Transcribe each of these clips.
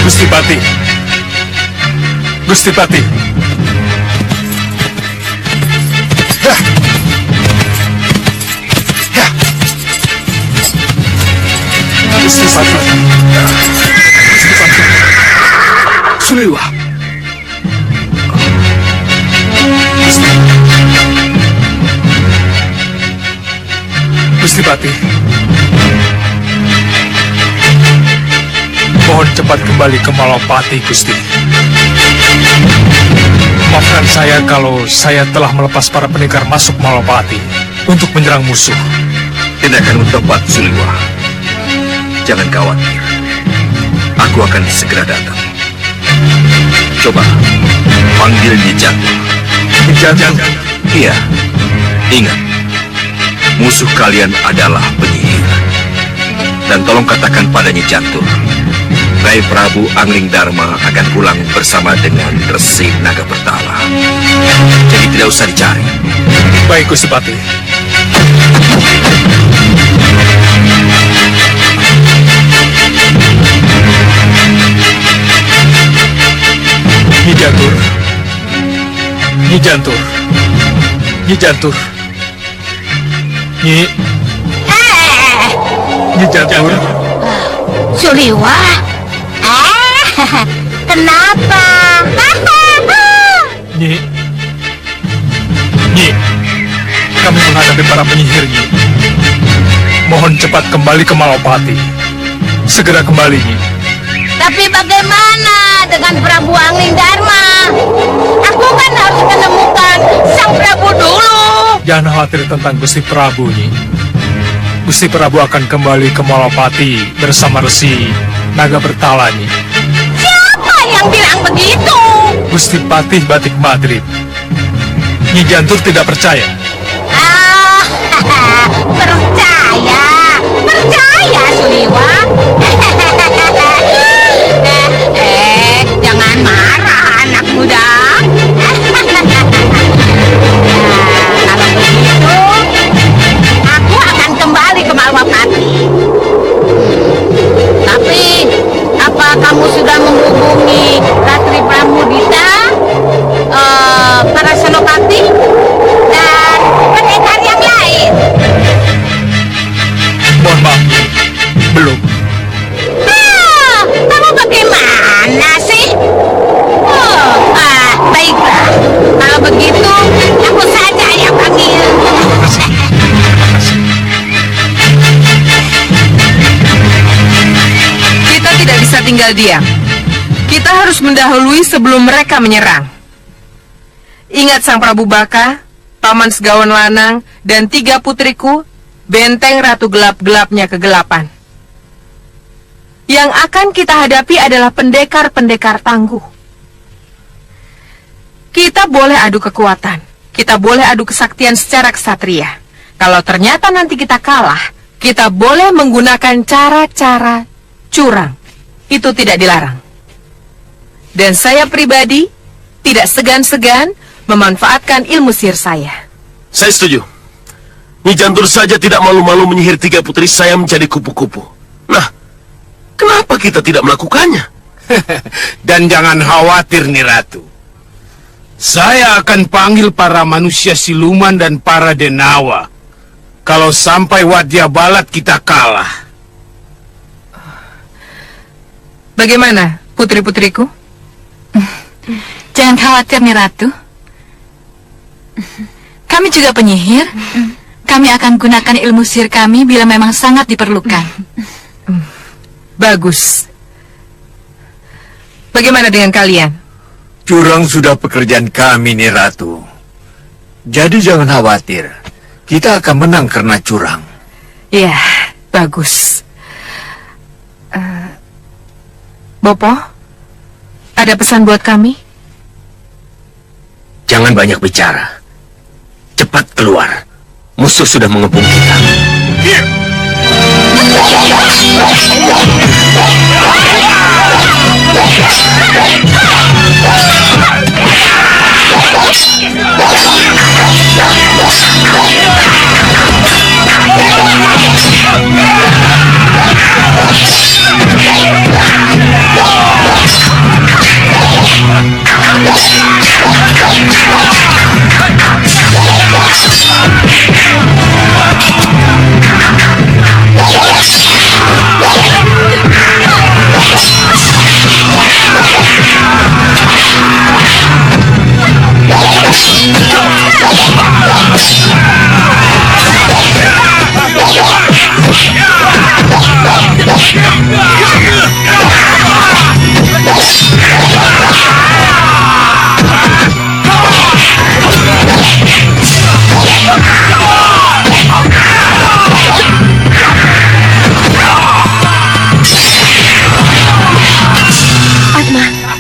Gusti Patih. Gusti Patih. Suliwa. Gusti Patih. Mohon cepat kembali ke Malapati, Gusti. Maafkan saya kalau saya telah melepas para pendekar masuk Malapati untuk menyerang musuh. Tindakanmu tepat, Suliwa. Jangan khawatir. Aku akan segera datang. Coba, panggil Nyi Jantur. Nyi Jantur? Iya. Ingat, musuh kalian adalah penyihir. Dan tolong katakan pada Nyi Jantur, Rai Prabu Angling Dharma akan pulang bersama dengan Resi Naga Bertala. Jadi tidak usah dicari. Baik, Gusti Patih. Nyi Jantur. Nyi Jantur. Nyi Jantur. Nyi. Nyi Jantur. Suliwa. Kenapa? Nyi. Nyi. Kami menghadapi para penyihir, Nyi. Mohon cepat kembali ke Malapati. Segera kembali, Nyi. Tapi bagaimana dengan Prabu Angling Dharma? Aku kan harus menemukan Sang Prabu dulu. Jangan khawatir tentang Gusti Prabu, Nyi. Gusti Prabu akan kembali ke Malapati bersama Resi Naga Bertala, Nyi. Siapa yang bilang begitu? Gusti Patih Batik Madrid. Nyi Jantur tidak percaya. Percaya. Percaya, Suliwa. Jangan marah, anak muda. Kalau begitu, aku akan kembali ke Malapati. Tapi, apa kamu sudah menghubungi Ratri Pramudita, para senopati, dan pendekar yang lain? Mohon maaf, belum. Kamu bagaimana sih? Baiklah. Kalau begitu, aku saja yang panggil. Kita tidak bisa tinggal diam. Kita harus mendahului sebelum mereka menyerang. Ingat Sang Prabu Baka, Paman Segawan Lanang, dan 3 putriku, benteng Ratu Gelap-gelapnya kegelapan. Yang akan kita hadapi adalah pendekar-pendekar tangguh. Kita boleh adu kekuatan, kita boleh adu kesaktian secara kesatria. Kalau ternyata nanti kita kalah, kita boleh menggunakan cara-cara curang. Itu tidak dilarang. Dan saya pribadi tidak segan-segan memanfaatkan ilmu sihir saya. Saya setuju. Nyi Jantur saja tidak malu-malu menyihir 3 putri saya menjadi kupu-kupu. Nah, kenapa kita tidak melakukannya? Dan jangan khawatir, Nyi Ratu. Saya akan panggil para manusia siluman dan para denawa. Kalau sampai Wadya Balat kita kalah. Bagaimana, putri-putriku? Jangan khawatir, Nyi Ratu. Kami juga penyihir. Kami akan gunakan ilmu sihir kami bila memang sangat diperlukan. Bagus. Bagaimana dengan kalian? Curang sudah pekerjaan kami, Nih Ratu. Jadi jangan khawatir. Kita akan menang karena curang. Ya, bagus. Bopo, ada pesan buat kami? Jangan banyak bicara. Cepat keluar. Musuh sudah mengepung kita.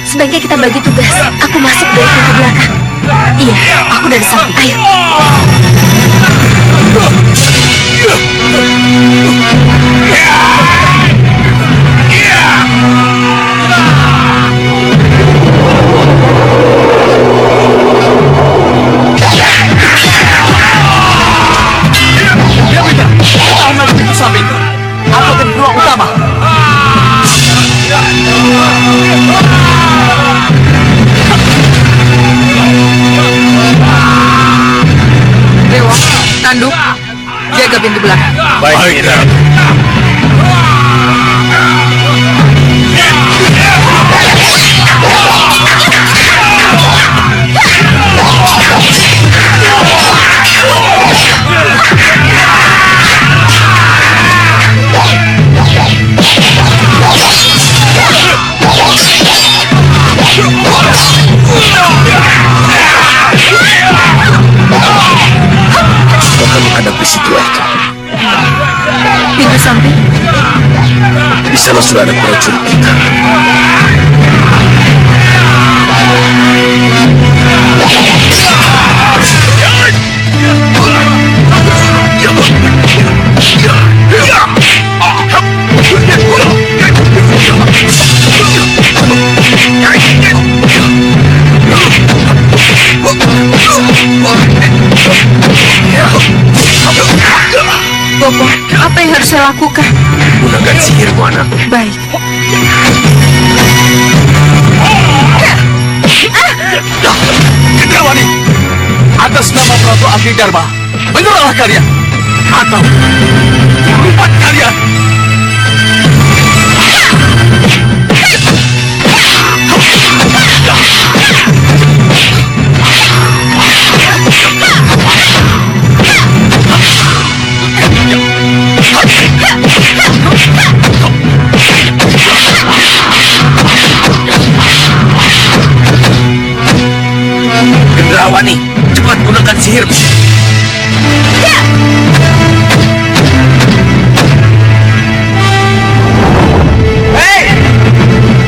Sebaiknya kita bagi tugas. Aku masuk dari pintu belakang. Iya, aku dari samping. Ayo. Aku akan ruang utama. Dewa, tanduk, jaga pintu belakang. Baik, Nih. Akan menghadapi situasi. Pintu samping. Di sana sudah ada prajurit kita. Bopo, apa yang harus saya lakukan? Gunakan sihirmu, anak. Baik. Gendrawani, atas nama Prabu Angling Dharma, menyerahlah kalian, atau lupat kalian. Gendrawani, cepat gunakan sihirmu. Hei!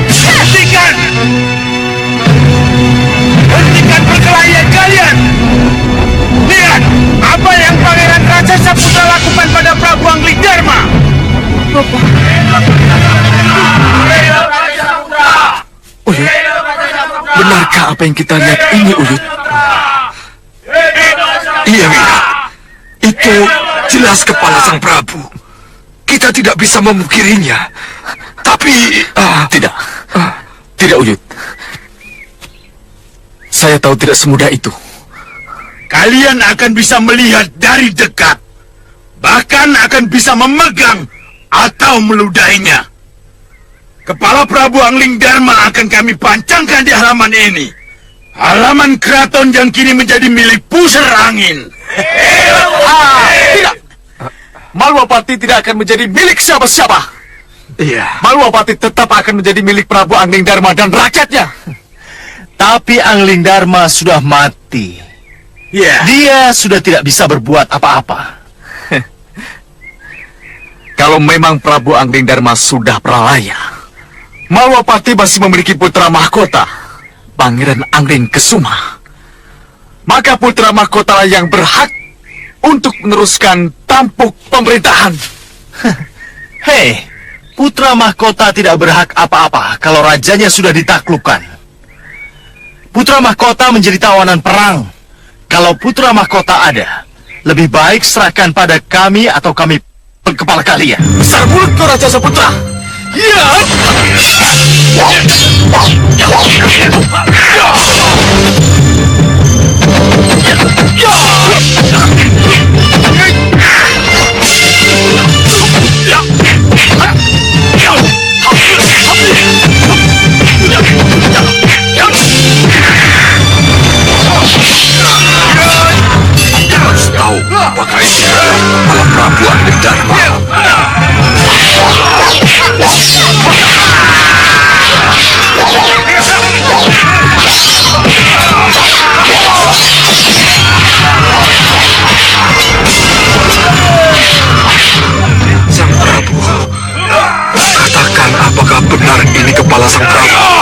Hentikan! Hentikan perkelahian kalian! Lihat apa yang Pangeran Raja Saputra lakukan pada Prabu Angling Dharma! Bopo, Uyut, benarkah apa yang kita lihat ini, Uyut? Iya, Wira. Itu jelas kepala sang Prabu. Kita tidak bisa memungkirinya. Tapi... Tidak, Uyut. Saya tahu tidak semudah itu. Kalian akan bisa melihat dari dekat. Bahkan akan bisa memegang atau meludahinya. Kepala Prabu Angling Dharma akan kami pancangkan di halaman ini. Halaman keraton yang kini menjadi milik pusar angin. Tidak. Malwapati tidak akan menjadi milik siapa-siapa. Iya. Malwapati tetap akan menjadi milik Prabu Angling Darma dan rakyatnya. Tapi Angling Darma sudah mati. Ya, Dia sudah tidak bisa berbuat apa-apa. Kalau memang Prabu Angling Darma sudah pralaya, Malwapati masih memiliki putra mahkota, Pangeran Angling Kesuma. Maka putra mahkota yang berhak untuk meneruskan tampuk pemerintahan. Hei, putra mahkota tidak berhak apa-apa kalau rajanya sudah ditaklukkan. Putra mahkota menjadi tawanan perang. Kalau putra mahkota ada, lebih baik serahkan pada kami atau kami kepala kalian. Besar mulut kau Raja Saputra. Ya. harus tahu apakah ini adalah Prabu Angling Darma. Sang Prabu, katakan apakah benar ini kepala Sang Prabu?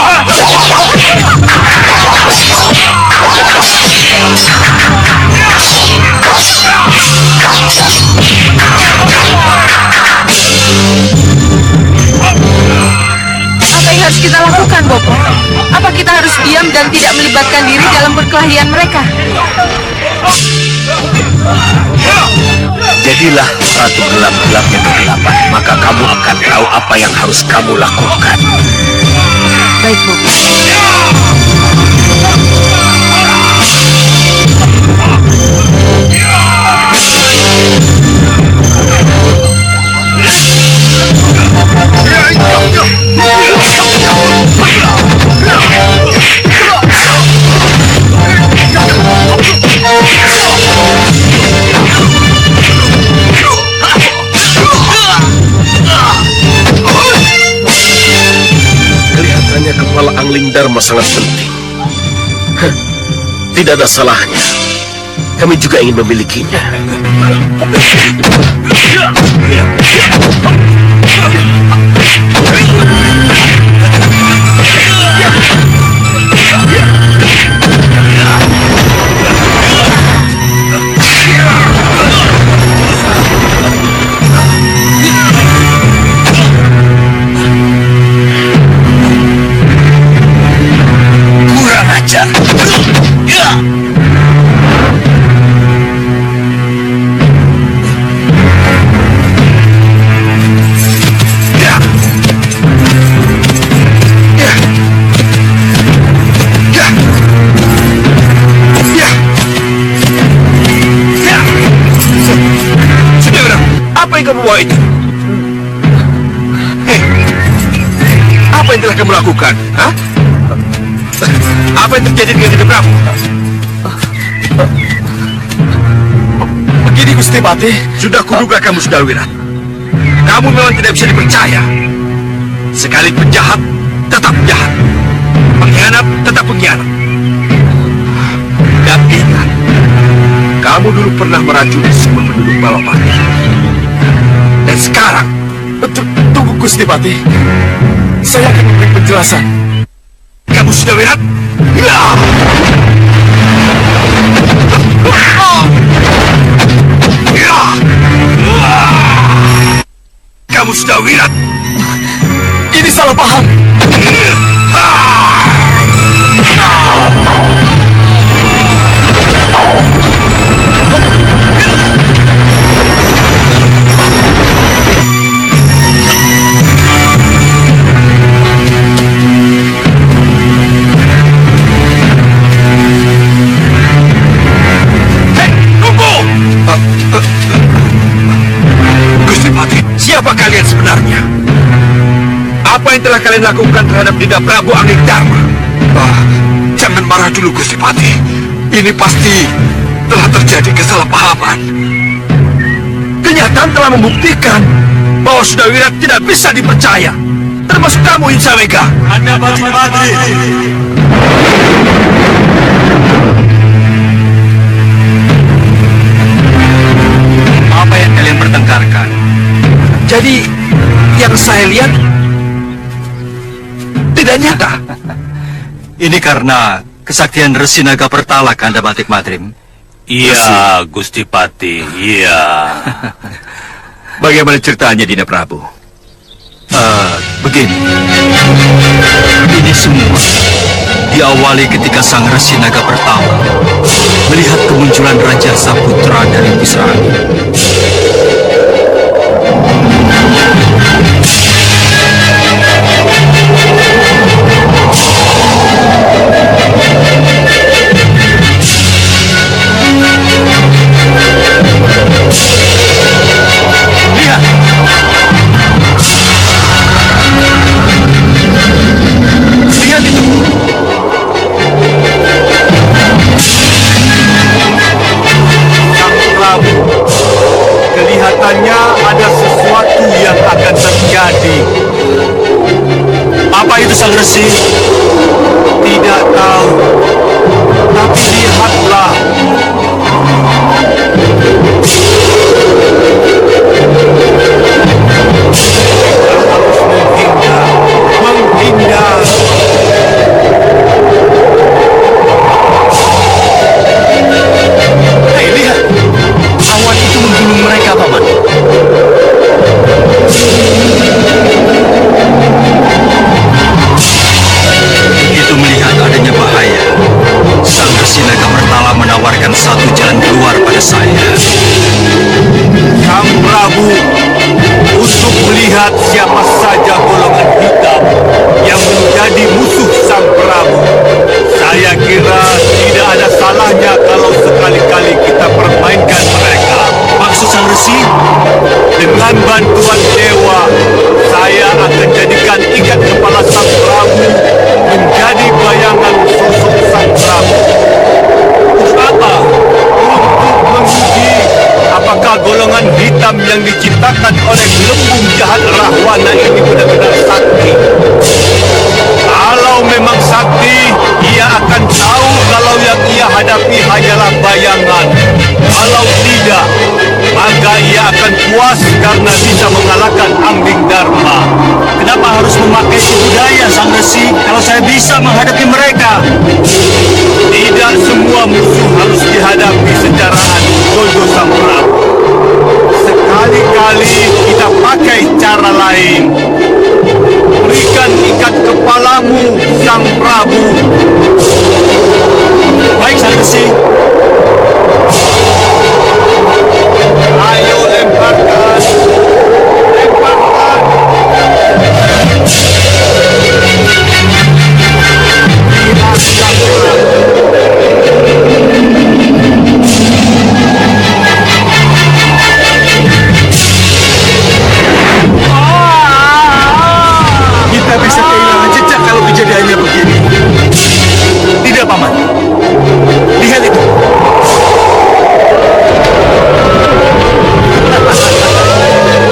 Apa yang harus kita lakukan, Bopo? Apa kita harus diam dan tidak melibatkan diri dalam perkelahian mereka? Jadilah ratu gelap-gelap yang kegelapan, maka kamu akan tahu apa yang harus kamu lakukan. Baik, Bopo. Kelihatannya kepala Angling Darma sangat penting. Tidak ada salahnya. Kami juga ingin memilikinya. Kurang ajar. Apa yang kamu bawa itu? Hei, apa yang telah kamu lakukan? Hah? Apa yang terjadi dengan Dinda Prabu? Begini Gusti Pati. Sudah kuduga kamu sudah wirat. Kamu memang tidak bisa dipercaya. Sekali penjahat, tetap jahat. Pengkhianat, tetap pengkhianat. Dan ingat, kamu dulu pernah meracuni semua penduduk Balapati. Dan sekarang, Tunggu Gusti Pati. Saya akan memberi penjelasan. kamu sudah wirat? Ya! Ya! Kamu sudah wirat? Ini salah paham. Gusti Pati, siapa kalian sebenarnya? Apa yang telah kalian lakukan terhadap Dinda Prabu Angling Darma? Jangan marah dulu Gusti Pati. Ini pasti telah terjadi kesalahpahaman. Paman, kenyataan telah membuktikan bahwa Sudawira tidak bisa dipercaya. Termasuk kamu, Insawega. Anda Patih. Apa yang kalian pertengkarkan? Jadi, yang saya lihat tidak nyata. Ini karena kesaktian Resi Naga Pertala, Kanda Batik Madrim. Iya, Gusti Patih, iya. Bagaimana ceritanya, Dinda Prabu? Begini. Ini semua diawali ketika sang Resi Naga Pertama melihat kemunculan Raja Saputra dari Pusra Angin. Lihat! Lihat itu! Sang Prabu, kelihatannya ada sesuatu yang akan terjadi. Apa itu sang Resi? Tidak tahu, tapi lihatlah. Kita harus menghindar. Hei, lihat! Awan itu menggulung mereka, Paman. Begitu melihat adanya bahaya, sang Resi Naga Pertala menawarkan satu jalan keluar pada saya. Sang Prabu, untuk melihat siapa saja golongan hitam yang menjadi musuh Sang Prabu, saya kira tidak ada salahnya kalau sekali-kali kita permainkan mereka. Maksud sang Resi? Dengan bantuan dewa, saya akan jadikan ikat kepala Sang Prabu menjadi bayangan sosok Sang Prabu. Untuk apa? Untuk menguji apakah golongan hitam yang diciptakan oleh gelembung jahat Rahwana ini benar-benar sakti. Kalau memang sakti, ia akan tahu kalau yang ia hadapi hanyalah bayangan. Kalau tidak, maka ia akan puas karena bisa mengalahkan Angling Dharma. Kenapa harus memakai tipu daya, sang Resi, kalau saya bisa menghadapi mereka? Tidak semua musuh harus dihadapi secara adu jojo Sang Prabu. Sekali-kali kita pakai cara lain. Berikan ikat kepalamu, Sang Prabu. Baik, sang Resi. Ayo lemparkan. Lemparkan. Lihat Sang Prabu. Kita bisa kehilangan jejak kalau kejadiannya begini. Tidak, Paman. Lihat itu.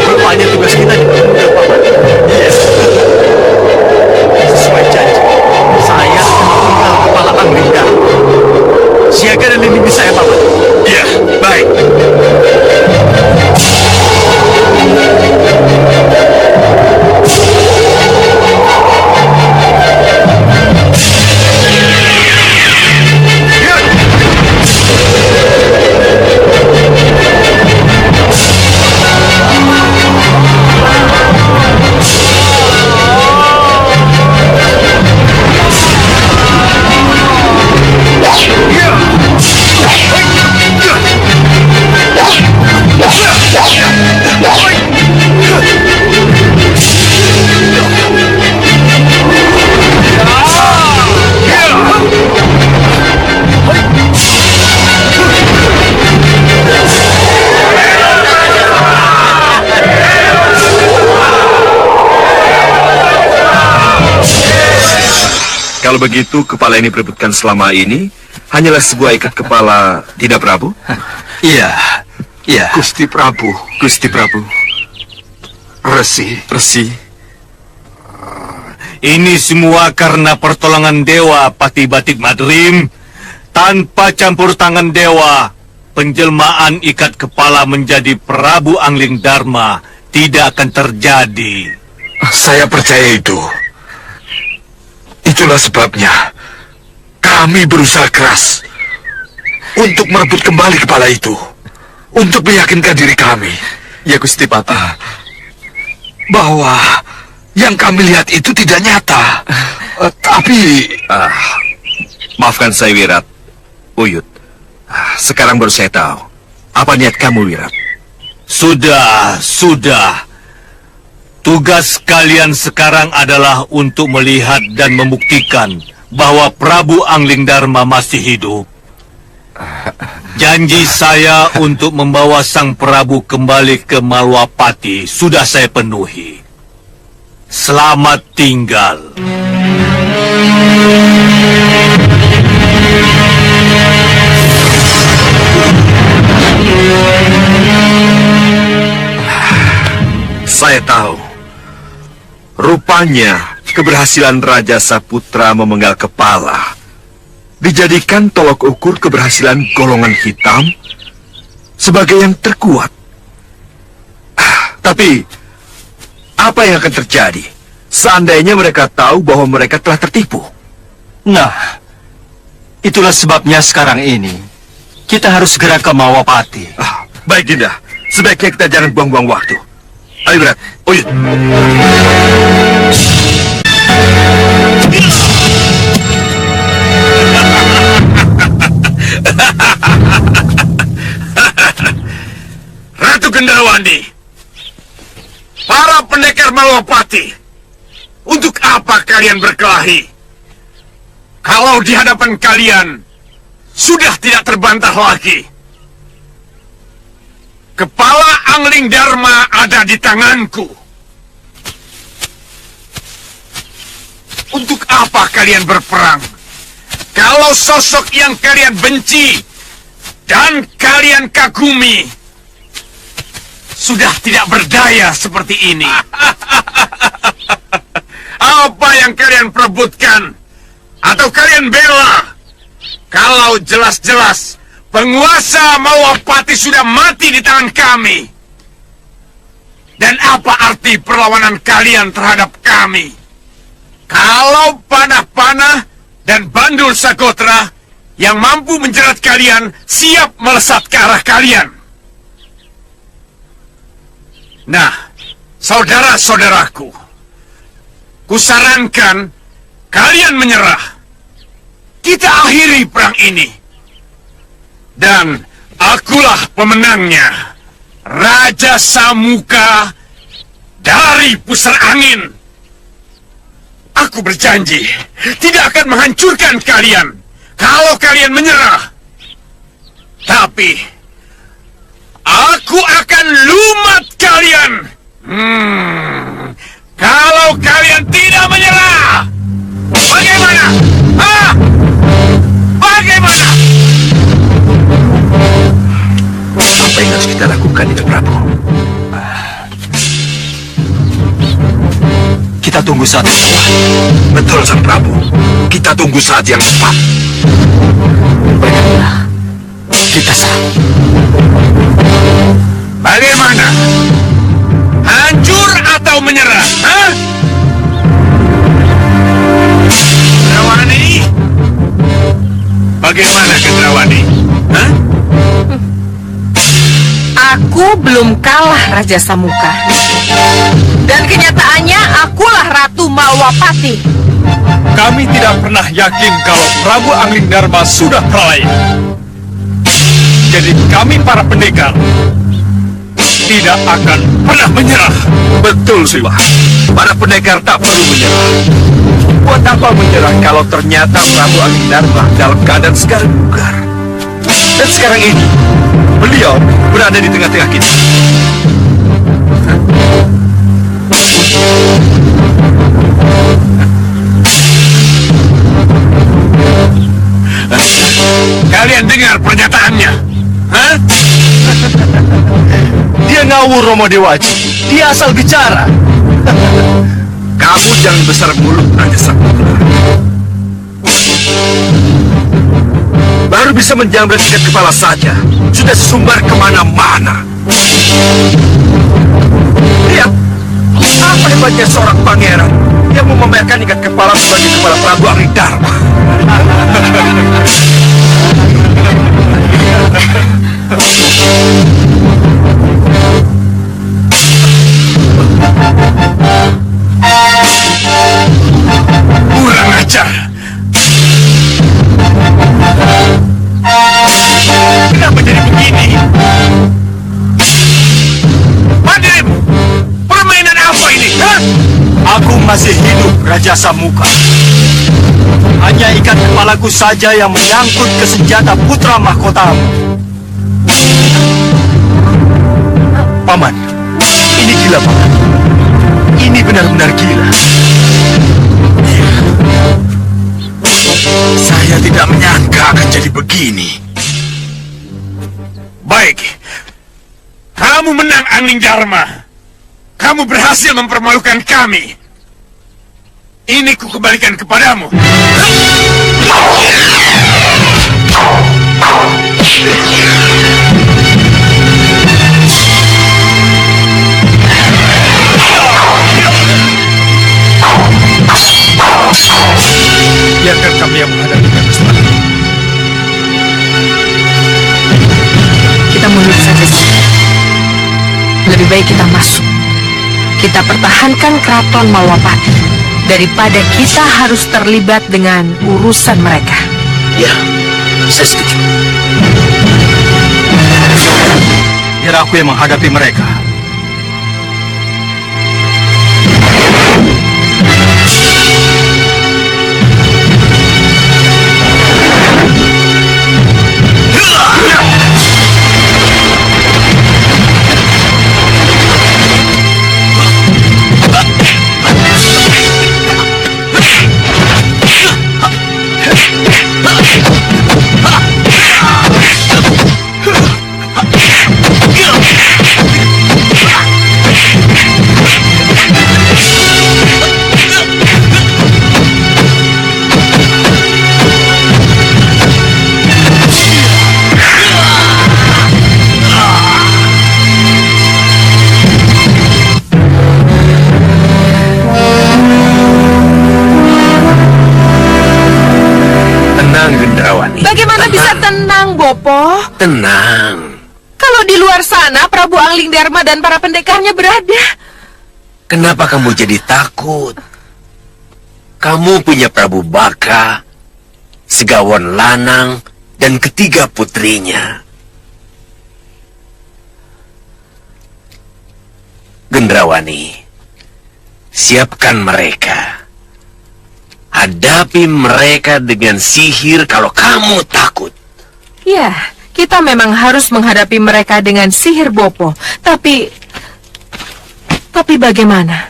Rupanya tugas kita ditunda, Paman. Iya. Sesuai janji, saya akan menunggal kepala Angling Dharma. Siaga dan lindungi saya, Paman. Iya, baik. Kalau begitu, kepala yang diperebutkan selama ini hanyalah sebuah ikat kepala, Dinda Prabu? Iya, Ya, Gusti Prabu. Gusti Prabu. Resi. Ini semua karena pertolongan dewa Pati Batik Madrim. Tanpa campur tangan dewa, penjelmaan ikat kepala menjadi Prabu Angling Dharma tidak akan terjadi. Saya percaya itu. Itulah sebabnya kami berusaha keras untuk merebut kembali kepala itu, untuk meyakinkan diri kami, Ya, Gusti Pati. bahwa yang kami lihat itu tidak nyata. Tapi Maafkan saya, Wirat. Uyut. Sekarang baru saya tahu. Apa niat kamu, Wirat? Sudah. Tugas kalian sekarang adalah untuk melihat dan membuktikan bahwa Prabu Angling Dharma masih hidup. Janji saya untuk membawa Sang Prabu kembali ke Malwapati sudah saya penuhi. Selamat tinggal. Saya tahu. Rupanya keberhasilan Raja Saputra memenggal kepala dijadikan tolok ukur keberhasilan golongan hitam sebagai yang terkuat. Tapi apa yang akan terjadi seandainya mereka tahu bahwa mereka telah tertipu? Nah, itulah sebabnya sekarang ini kita harus segera ke Malwapati. Baik, Dinda. Sebaiknya kita jangan buang-buang waktu. Ayo, Wirat. Uyut. Ratu Gendrawandi, para pendekar Malwapati, untuk apa kalian berkelahi? Kalau di hadapan kalian sudah tidak terbantah lagi. Kepala Angling Dharma ada di tanganku. Untuk apa kalian berperang? Kalau sosok yang kalian benci dan kalian kagumi sudah tidak berdaya seperti ini. Apa yang kalian perebutkan atau kalian bela? Kalau jelas-jelas penguasa Malwapati sudah mati di tangan kami. Dan apa arti perlawanan kalian terhadap kami? Kalau panah-panah dan bandul Sagotra yang mampu menjerat kalian siap melesat ke arah kalian. Nah, saudara-saudaraku, kusarankan kalian menyerah. Kita akhiri perang ini. Dan akulah pemenangnya, Raja Samuka dari Pusar Angin. Aku berjanji tidak akan menghancurkan kalian kalau kalian menyerah. Tapi aku akan lumat kalian kalau kalian tidak menyerah. Bagaimana? Hah? Bagaimana? Apa yang harus kita lakukan, Dinda Prabu? Kita tunggu saat yang tepat. Betul, Sang Prabu. Kita tunggu saat yang tepat. berkatilah. Kita serang. Bagaimana? Hancur atau menyerah? Hah? Gendrawani? Bagaimana, Gendrawani? Hah? Aku belum kalah, Raja Samuka. Dan kenyataannya akulah Ratu Malwapati. Kami tidak pernah yakin kalau Prabu Angling Dharma sudah pralaya. Jadi kami para pendekar tidak akan pernah menyerah. Betul, Siwa. Para pendekar tak perlu menyerah. Buat apa menyerah kalau ternyata Prabu Angling Dharma dalam keadaan segar bugar? Dan sekarang ini, beliau berada di tengah-tengah kita. Kalian dengar pernyataannya? Hah? ngawur Romo Dewaji. Dia asal bicara. Kamu jangan besar mulut, Raja Saputra. Baru bisa menjamret tingkat kepala saja, sudah sesumbar kemana-mana. Lihat, apa hebatnya seorang pangeran yang memamerkan ikat kepala sebagai kepala Prabu Angling Darma. Kurang ajar. Kenapa jadi begini? Mandirim, permainan apa ini? Hah? Aku masih hidup, Raja Samuka. Hanya ikat kepalaku saja yang menyangkut ke senjata putra mahkotamu. Paman, ini gila, Paman. Ini benar-benar gila. Saya tidak menyangka akan jadi begini. Baik, kamu menang, Angling Darma. Kamu berhasil mempermalukan kami. Ini ku kembalikan kepadamu. Biarkan kami yang menghadapi Gusti. Kita mundur saja. Lebih baik kita masuk. Kita pertahankan keraton Malwapati daripada kita harus terlibat dengan urusan mereka. Ya, saya setuju. Biar aku yang menghadapi mereka. Bagaimana bisa tenang, Bopo? Tenang. Kalau di luar sana Prabu Angling Darma dan para pendekarnya berada. Kenapa kamu jadi takut? Kamu punya Prabu Baka, Segawon Lanang, dan ketiga putrinya. Gendrawani, siapkan mereka. Hadapi mereka dengan sihir kalau kamu takut. Ya, kita memang harus menghadapi mereka dengan sihir, Bopo. Tapi bagaimana?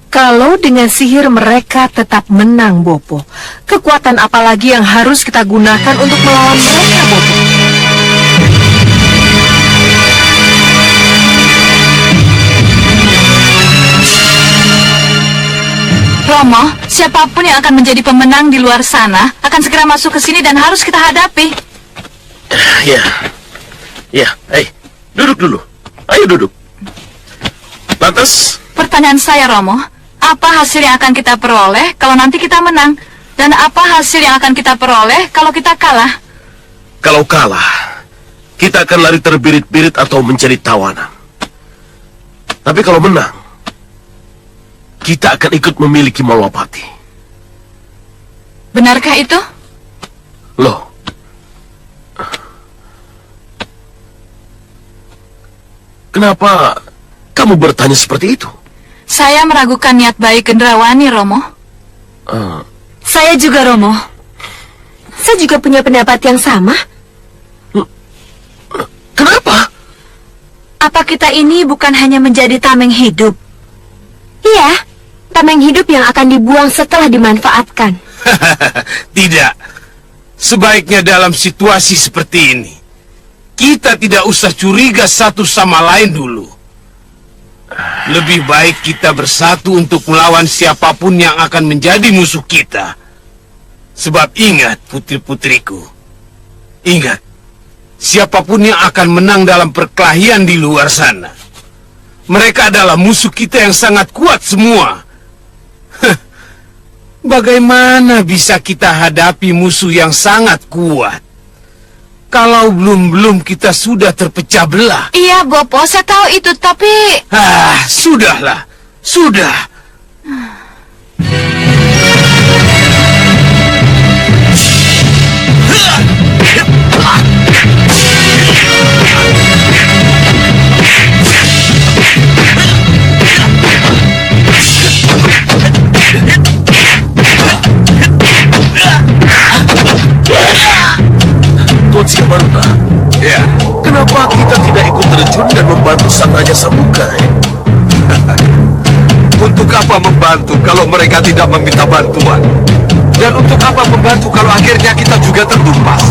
Kalau dengan sihir mereka tetap menang, Bopo, kekuatan apa lagi yang harus kita gunakan untuk melawan mereka, Bopo? Romo, siapapun yang akan menjadi pemenang di luar sana akan segera masuk ke sini dan harus kita hadapi. Ya, duduk dulu. Ayo duduk. Lantas, Pertanyaan saya, Romo, apa hasil yang akan kita peroleh kalau nanti kita menang? Dan apa hasil yang akan kita peroleh kalau kita kalah? kalau kalah, kita akan lari terbirit-birit atau mencari tawanan. Tapi kalau menang, kita akan ikut memiliki Malwapati. Benarkah itu? Loh, kenapa kamu bertanya seperti itu? Saya meragukan niat baik Gendrawani, Romo. Saya juga, Romo. Saya juga punya pendapat yang sama. Kenapa? Apa kita ini bukan hanya menjadi tameng hidup? Iya, tameng hidup yang akan dibuang setelah dimanfaatkan. Tidak. Sebaiknya dalam situasi seperti ini, kita tidak usah curiga satu sama lain dulu. Lebih baik kita bersatu untuk melawan siapapun yang akan menjadi musuh kita. Sebab ingat, putri-putriku, ingat, siapapun yang akan menang dalam perkelahian di luar sana, mereka adalah musuh kita yang sangat kuat semua. Bagaimana bisa kita hadapi musuh yang sangat kuat kalau belum kita sudah terpecah belah? Iya, Bopo, saya tahu itu, tapi... Sudahlah, sudah. Tuan Siamaruta, Ya, kenapa kita tidak ikut terjun dan membantu sang Raja Samukai? untuk apa membantu kalau mereka tidak meminta bantuan? Dan untuk apa membantu kalau akhirnya kita juga tertumpas?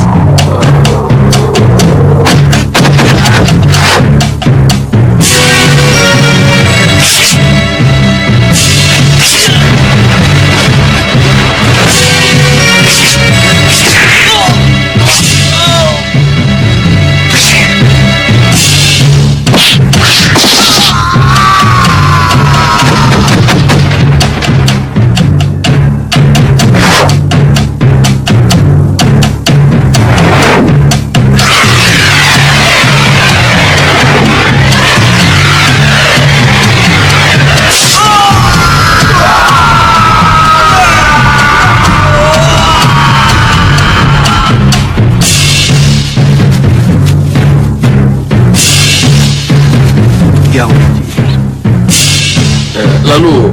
Lalu,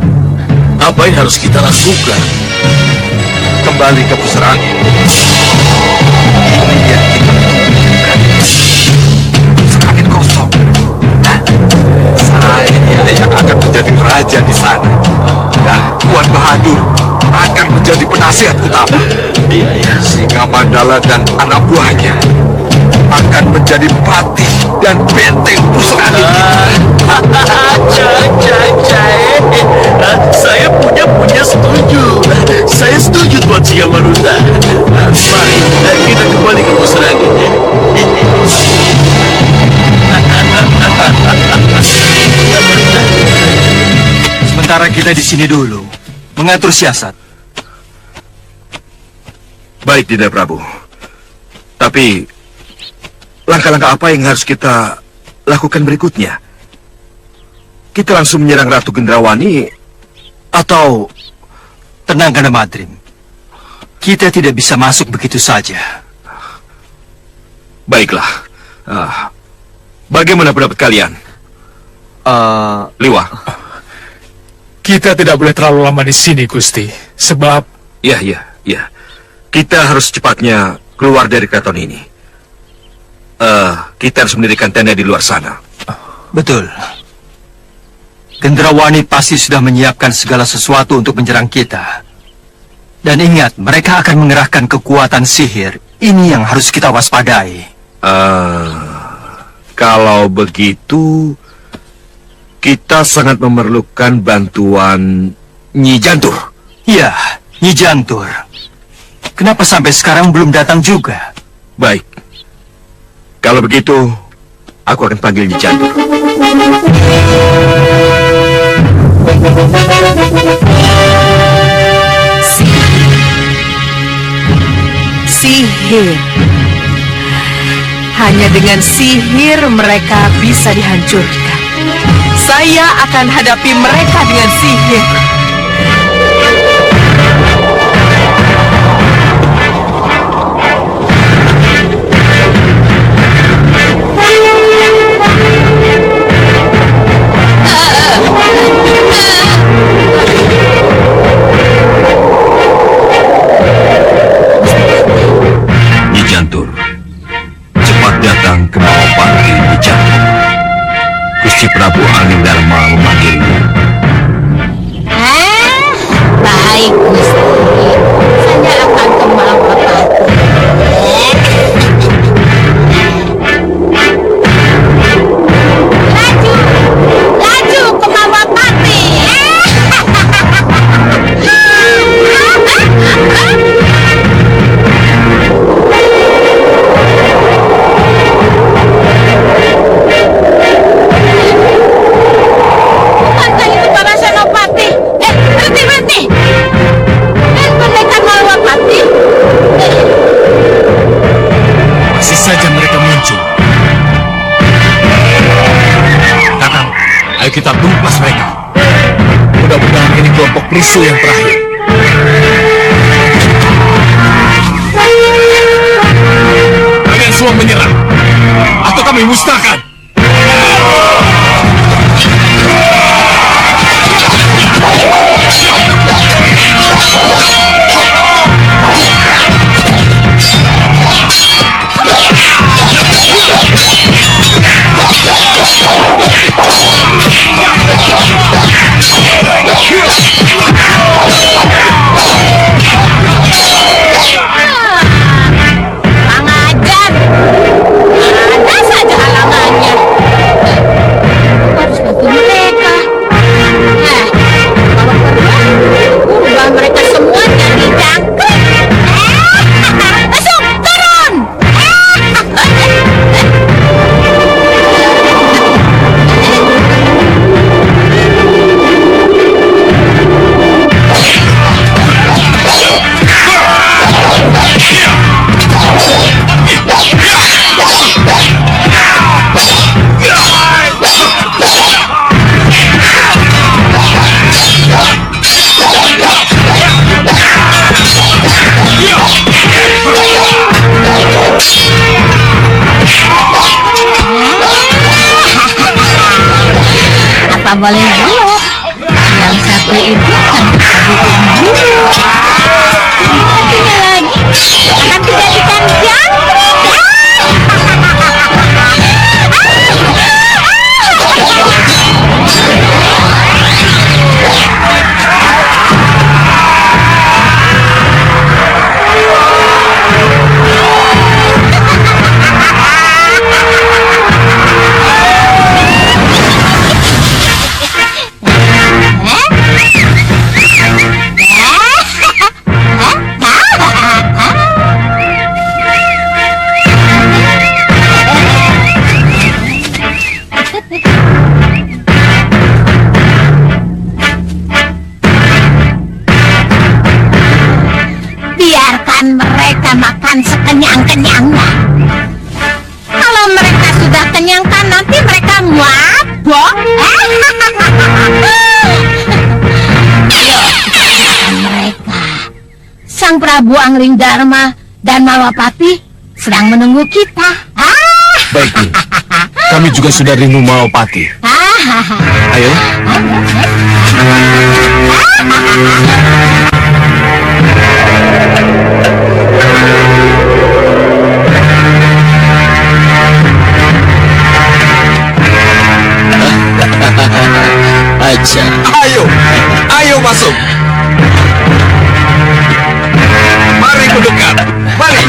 apa yang harus kita lakukan? Kembali ke pusara angin. Ini yang kita lakukan. Pusara angin kosong. Saya yang akan menjadi raja di sana. Dan Tuan Bahadur akan menjadi penasihat utama. Singa Mandala dan anak buahnya akan menjadi patih dan benteng pusara angin. Saya punya setuju. Saya setuju, Tuan Siamaruta. Mari kita kembali ke pusara angin. Sementara kita di sini dulu, mengatur siasat. Baik, Dinda Prabu. Tapi langkah-langkah apa yang harus kita lakukan berikutnya? Kita langsung menyerang Ratu Gendrawani atau... Tenang, Kanda Madrim. Kita tidak bisa masuk begitu saja. Baiklah. Bagaimana pendapat kalian? Liwa. Kita tidak boleh terlalu lama di sini, Gusti. Sebab... Ya. Kita harus cepatnya keluar dari keraton ini. Kita harus mendirikan tenda di luar sana. Betul. Gendrawani pasti sudah menyiapkan segala sesuatu untuk menyerang kita. Dan ingat, mereka akan mengerahkan kekuatan sihir. Ini yang harus kita waspadai. Kalau begitu, kita sangat memerlukan bantuan Nyi Jantur. Ya, Nyi Jantur. Kenapa sampai sekarang belum datang juga? Baik. Kalau begitu, aku akan panggil Nyi Jantur. Sihir. Hanya dengan sihir mereka bisa dihancurkan. Saya akan hadapi mereka dengan sihir. Nyi Jantur, cepat datang ke Mawapati Nyi Jantur. Gusti Prabu Angin Dharma memanggilmu. Baik, Gusti. Saya akan ke Mawapati. Ayo kita tumpas mereka. Mudah-mudahan ini kelompok perusuh yang terakhir. Kalian semua menyerang, atau kami musnahkan. Pengajar, ada saja halangannya. Harus bantu mereka. Kalau perlu, ubah mereka semua jadi jangkrik. Masuk, turun. Apa boleh dulu? Yang satu itu kan kita bikin dulu. Satunya lagi akan dijadikan jangkrik. Biarkan mereka makan sekenyang-kenyangnya. Kalau mereka sudah kenyang kan nanti mereka mabok. Yuk, kita makan mereka. Sang Prabu Anglingdarma dan Malwapati sedang menunggu kita. Baik, Nyi. Kami juga sudah rindu Malwapati. Ayo. Aja. Ayo masuk. Mari mendekat. Mari.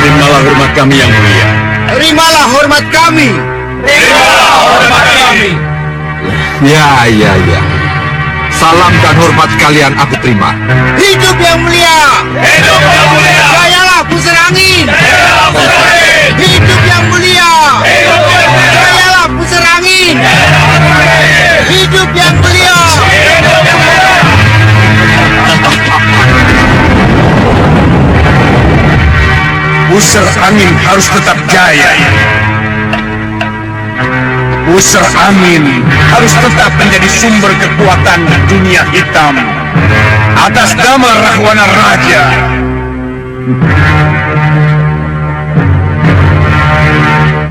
Terimalah hormat kami yang mulia. Terimalah hormat kami. Ya. Salam dan hormat kalian aku terima. Hidup yang mulia. Jayalah pusar angin. Hidup yang mulia. Jayalah pusar angin. Hidup yang mulia. Pusar angin harus tetap jaya. Pusar angin harus tetap menjadi sumber kekuatan dunia hitam. Atas nama Rahwana Raja.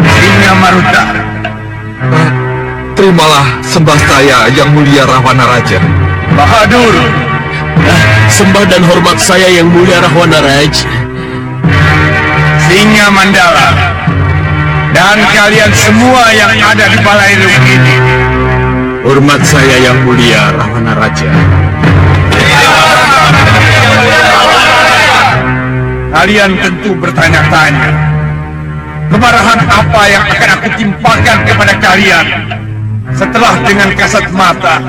Singa Maruta. Terimalah sembah saya yang mulia Rahwana Raja. Bahadur. Sembah dan hormat saya yang mulia Rahwana Raja. Singa Mandala. Dan kalian semua yang ada di Balairung ini. Hormat saya yang mulia Rahwana Raja. Kalian tentu bertanya-tanya, kemarahan apa yang akan aku timpakan kepada kalian setelah dengan kasat mata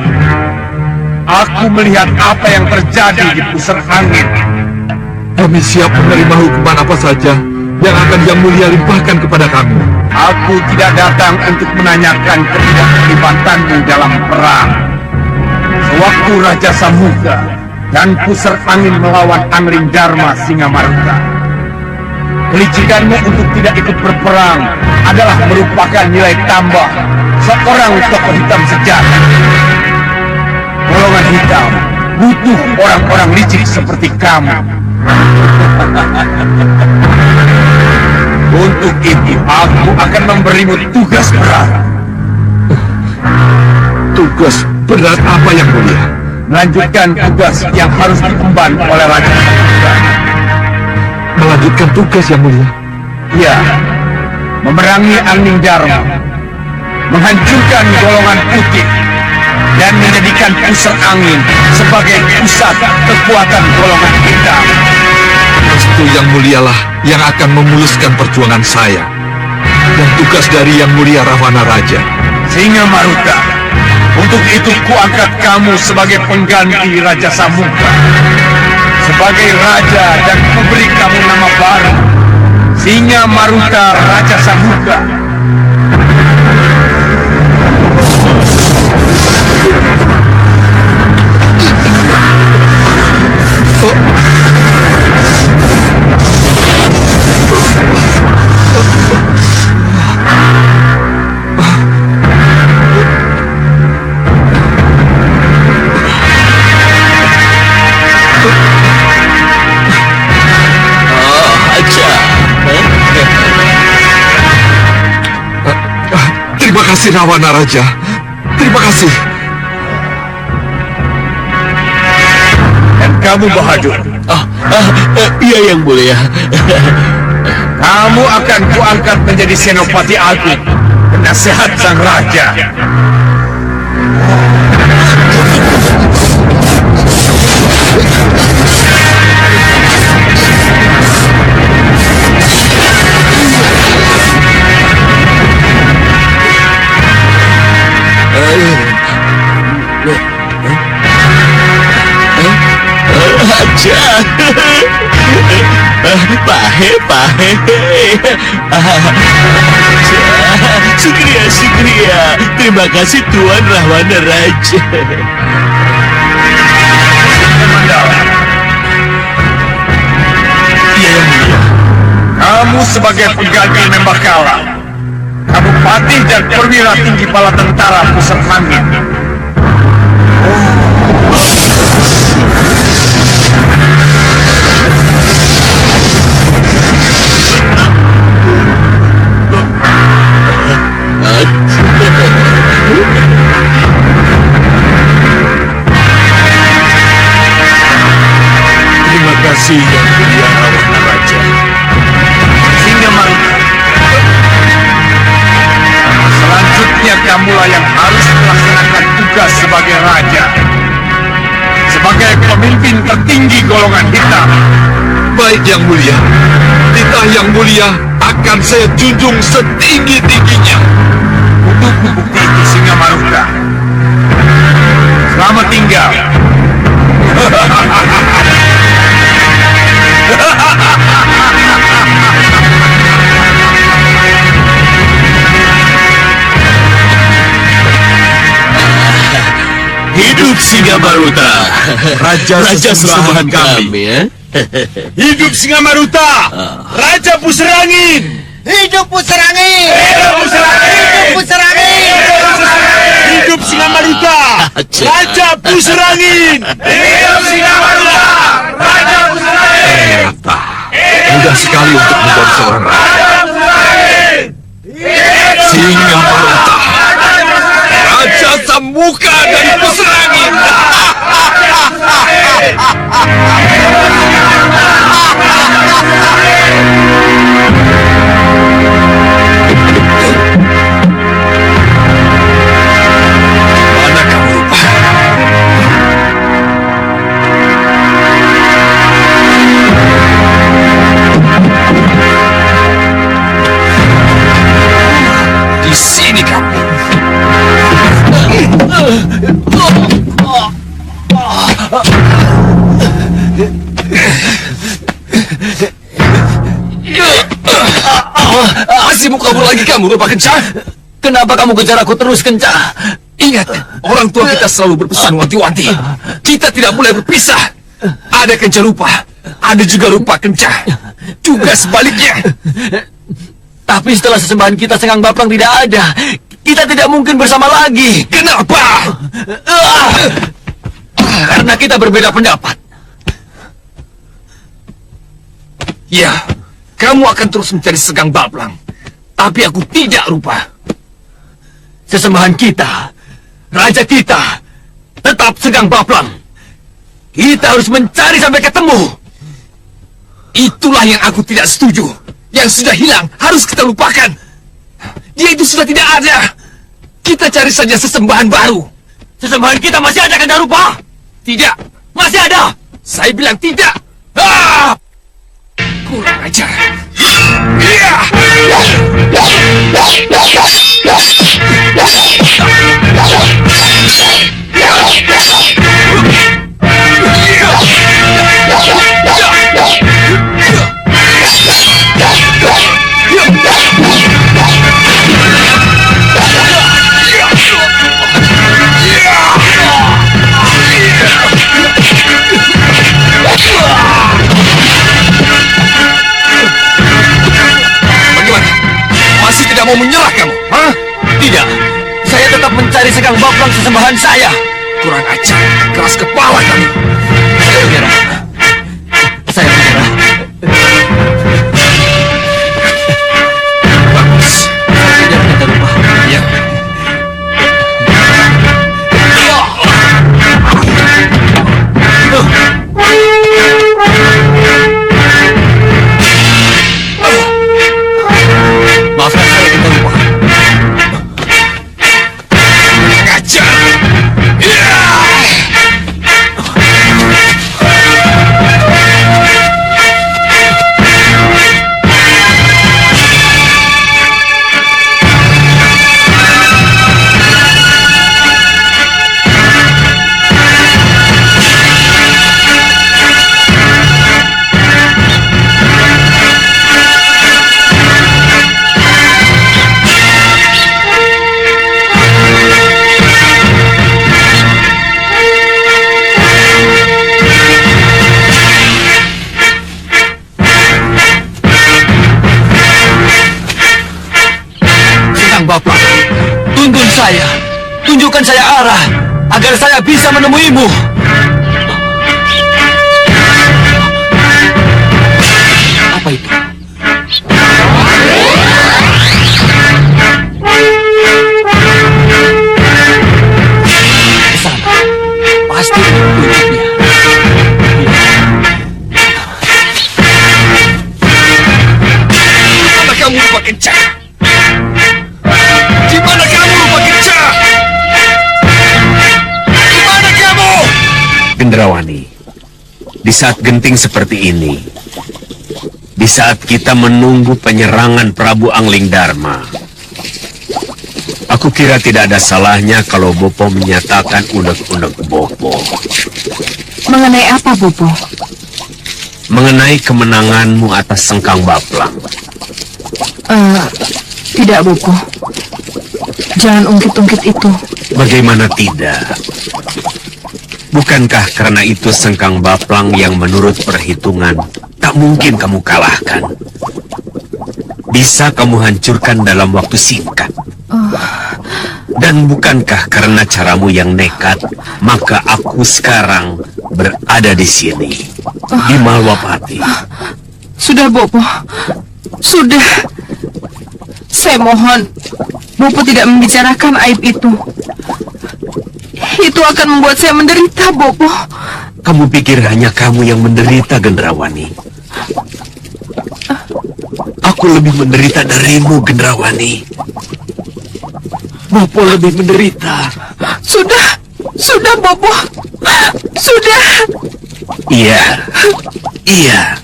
aku melihat apa yang terjadi di pusar angin. Kami siap menerima hukuman apa saja yang akan Yang Mulia limpahkan kepada kami. Aku tidak datang untuk menanyakan ketidakterlibatanmu dalam perang. Sewaktu Raja Samuka dan pusar angin melawan Anglingdarma Singa Maruta, Kelicikanmu untuk tidak ikut berperang adalah merupakan nilai tambah seorang tokoh hitam sejati. Golongan hitam butuh orang-orang licik seperti kamu. Untuk itu, aku akan memberimu tugas berat. Tugas berat apa Yang Mulia? Melanjutkan tugas yang harus diemban oleh Raja Samudra. Melanjutkan tugas Yang Mulia? Ya, memerangi Angling Dharma, menghancurkan golongan putih, dan menjadikan pusat angin sebagai pusat kekuatan golongan hitam. Restu Yang Mulialah yang akan memuluskan perjuangan saya. Dan tugas dari Yang Mulia Rahwana Raja. Singa Maruta, untuk itu kuangkat kamu sebagai pengganti Raja Samudra. Sebagai raja dan kuberi kamu nama baru, Singa Maruta Raja Samudra. Terima kasih Rahwana Raja. Terima kasih. Dan kamu Bahadur, Iya Yang Mulia. kamu akan kuangkat menjadi Senopati Agung, penasehat sang raja. Pahe. Syukriya. Terima kasih Tuan Rahwana Raja. Iya Yang Mulia. Kamu sebagai pengganti Membakala, kamu patih dan perwira tinggi bala tentara pusat angin. Terima kasih Yang Mulia Rahwana Raja. Singa Maruta, selanjutnya kamulah yang harus melaksanakan tugas sebagai raja, sebagai pemimpin tertinggi golongan hitam. Baik Yang Mulia. Titah Yang Mulia akan saya junjung setinggi-tingginya. Untuk bukti itu Singa Maruta, selamat tinggal. Hidup Singa Maruta, Raja sesembahan kami ya. Hidup Singa Maruta, Raja Puserangin. Hidup Puserangin! Hidup Puserangin! Hidup Puserangin! Hidup Singa Maruta, Raja Puserangin. Hidup Singa Maruta, Raja Puserangin. Ternyata mudah sekali untuk menjadi seorang raja. Singa Maruta, Raja Samuka dari Puserangin. Mana kamu? Di sini kamu. Masih mau kabur lagi kamu, Bapak Kencah? Kenapa kamu kejar aku terus, Kencah? Ingat, orang tua kita selalu berpesan wanti-wanti. Kita tidak boleh berpisah. Ada Kencah lupa. ada juga rupa kencah. Juga sebaliknya. Tapi setelah sesembahan kita Sengkang Baplang tidak ada, kita tidak mungkin bersama lagi. Kenapa? Karena kita berbeda pendapat. Ya, kamu akan terus mencari Sengkang Baplang. Tapi aku tidak, Rupa. Sesembahan kita, raja kita, tetap Sengkang Baplang. Kita harus mencari sampai ketemu. Itulah yang aku tidak setuju. Yang sudah hilang harus kita lupakan. Dia itu sudah tidak ada. Kita cari saja sesembahan baru. Sesembahan kita masih ada, kan, Rupa? Tidak. Masih ada. Saya bilang tidak. Ah! Kurang ajar. Iya! Masih tidak mau menyerah kamu? Hah? Tidak. Saya tetap mencari Sengkang Baplang, sesembahan saya. Kurang ajar. Keras kepala kamu. Saya menyerah. Saya menyerah. Bagus. Tidak kita lupa. Ya. Maafkan saya, kita lupa. Ngajar. Ya. Bapak, tuntun saya, tunjukkan saya arah, agar saya bisa menemuimu. Apa itu? Kesana, pasti ada petunjuknya. Mana kamu lupa kencang? Di mana kamu lupa kencang? Di mana kamu? Gendrawani, di saat genting seperti ini, di saat kita menunggu penyerangan Prabu Angling Dharma, aku kira tidak ada salahnya kalau Bopo menyatakan unek-unek Bopo. Mengenai apa, Bopo? Mengenai kemenanganmu atas Sengkang Baplang. Tidak, Bopo. Jangan ungkit-ungkit itu. Bagaimana tidak? Bukankah karena itu Sengkang Baplang yang menurut perhitungan tak mungkin kamu kalahkan? Bisa kamu hancurkan dalam waktu singkat. Dan bukankah karena caramu yang nekat, maka aku sekarang berada di sini, di Malwapati. Sudah, Bopo. Sudah. Saya mohon, Bopo tidak membicarakan aib itu. Itu akan membuat saya menderita, Bopo. Kamu pikir hanya kamu yang menderita, Gendrawani? Aku lebih menderita darimu, Gendrawani. Bopo lebih menderita. Sudah, Bopo. Sudah. Iya.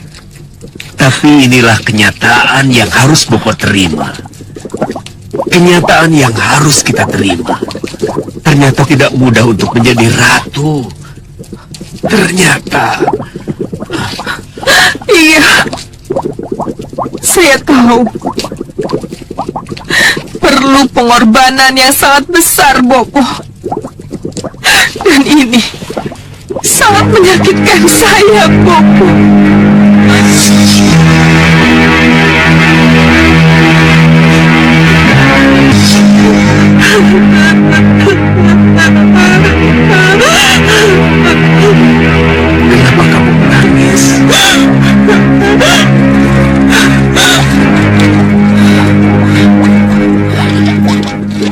Tapi inilah kenyataan yang harus Bopo terima. Kenyataan yang harus kita terima. Ternyata tidak mudah untuk menjadi ratu. Ternyata. Iya. Saya tahu. Perlu pengorbanan yang sangat besar, Bopo. Dan sangat menyakitkan saya, Bopo. Kenapa kamu menangis?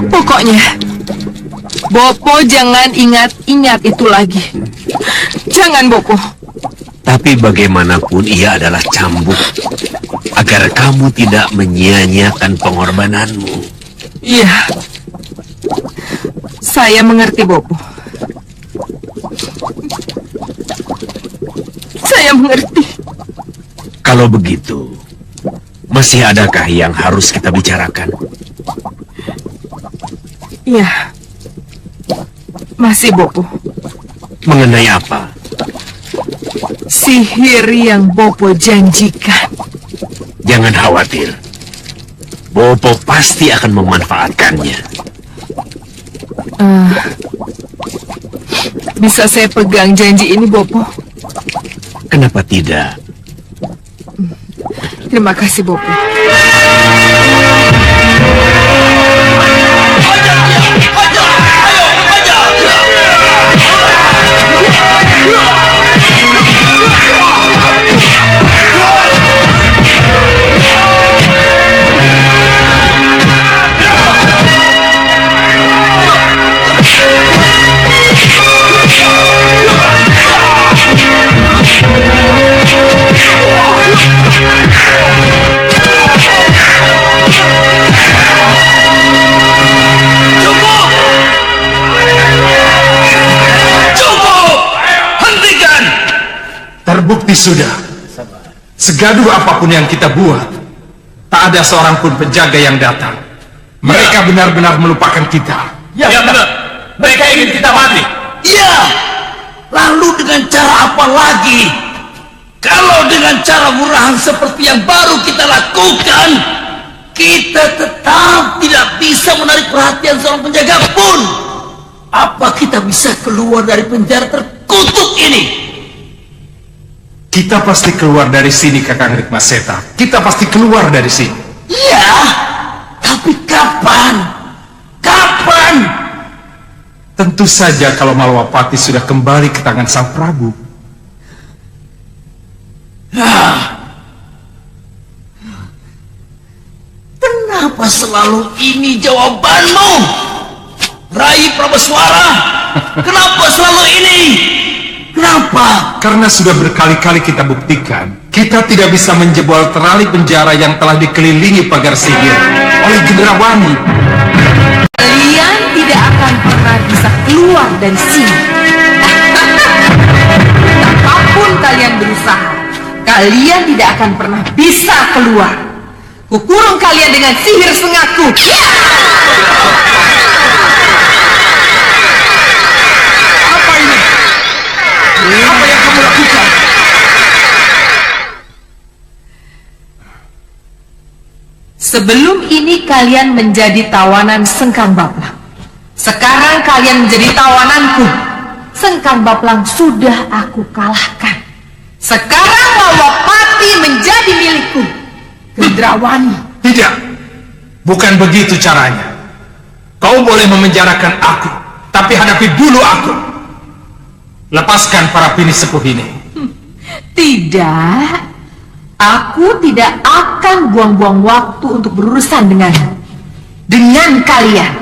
Pokoknya, Bopo jangan ingat-ingat itu lagi. Jangan, Bopo. Tapi bagaimanapun ia adalah cambuk, agar kamu tidak menyia-nyiakan pengorbananmu. Iya, saya mengerti, Bopo. Saya mengerti. Kalau begitu, masih adakah yang harus kita bicarakan? Iya, masih, Bopo. Mengenai apa? Sihir yang Bopo janjikan. Jangan khawatir. Bopo pasti akan memanfaatkannya. Bisa saya pegang janji ini, Bopo? Kenapa tidak? Terima kasih, Bopo. Terbukti sudah. Segaduh apapun yang kita buat, tak ada seorang pun penjaga yang datang. Mereka benar-benar melupakan kita. Ya benar. Mereka ingin kita mati. Iya. Lalu dengan cara apa lagi? Kalau dengan cara murahan seperti yang baru kita lakukan, kita tetap tidak bisa menarik perhatian seorang penjaga pun. Apa kita bisa keluar dari penjara terkutuk ini? Kita pasti keluar dari sini, Kakang Rikmaseta. Kita pasti keluar dari sini. Iya, tapi kapan? Kapan? Tentu saja kalau Malwapati sudah kembali ke tangan Sang Prabu. Kenapa selalu ini jawabanmu? Rai Prabeswara, kenapa selalu ini? Kenapa? Karena sudah berkali-kali kita buktikan, kita tidak bisa menjebol terali penjara yang telah dikelilingi pagar sihir oleh Gendrawani. Kalian tidak akan pernah bisa keluar dari sini. Apapun kalian berusaha, kalian tidak akan pernah bisa keluar. Kukurung kalian dengan sihir sengaku. Apa yang kamu lakukan? Sebelum ini kalian menjadi tawanan Sengkang Baplang. Sekarang kalian menjadi tawananku. Sengkang Baplang sudah aku kalahkan. Sekarang Malwapati menjadi milikku. Gendrawani. Tidak, bukan begitu caranya. Kau boleh memenjarakan aku, tapi hadapi dulu aku. Lepaskan para pini sepuh ini. Tidak, aku tidak akan buang-buang waktu untuk berurusan dengan kalian.